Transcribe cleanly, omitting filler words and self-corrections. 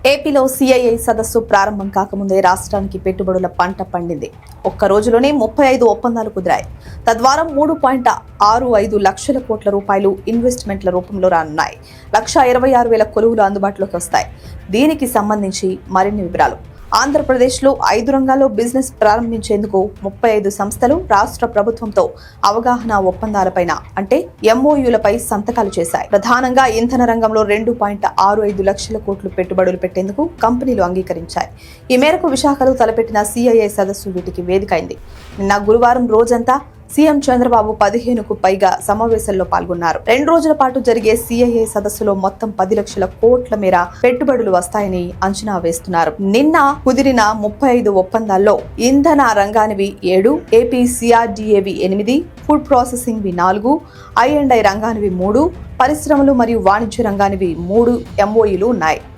ఏపీలో సిఐఐ సదస్సు ప్రారంభం కాకముందే రాష్ట్రానికి పెట్టుబడుల పంట పండింది. ఒక్క రోజులోనే 35 ఒప్పందాలు కుదిరాయి. తద్వారా 3.65 లక్షల కోట్ల రూపాయలు ఇన్వెస్ట్మెంట్ల రూపంలో రానున్నాయి. 1,26,000 కొలువులు అందుబాటులోకి వస్తాయి. దీనికి సంబంధించి మరిన్ని వివరాలు. ఆంధ్రప్రదేశ్లో 5 రంగాల్లో బిజినెస్ ప్రారంభించేందుకు 35 సంస్థలు రాష్ట్ర ప్రభుత్వంతో అవగాహన ఒప్పందాలపైన అంటే ఎంఓయూలపై సంతకాలు చేశాయి. ప్రధానంగా ఇంధన రంగంలో 2.65 లక్షల కోట్లు పెట్టుబడులు పెట్టేందుకు కంపెనీలు అంగీకరించాయి. ఈ మేరకు విశాఖలో తలపెట్టిన సిఐఐ సదస్సు వీటికి వేదికైంది. నిన్న గురువారం రోజంతా సీఎం చంద్రబాబు 15కు పైగా సమావేశాల్లో పాల్గొన్నారు. 2 రోజుల పాటు జరిగే సిఐఐ సదస్సులో మొత్తం 10 లక్షల కోట్ల మేర పెట్టుబడులు వస్తాయని అంచనా వేస్తున్నారు. నిన్న కుదిరిన 35 ఒప్పందాల్లో ఇంధన రంగానివి 7, ఏపీ సిఆర్డీఏవి 8, ఫుడ్ ప్రాసెసింగ్ వి 4, I&I రంగానివి 3, పరిశ్రమలు మరియు వాణిజ్య రంగానివి 3 ఎంఓయూలు ఉన్నాయి.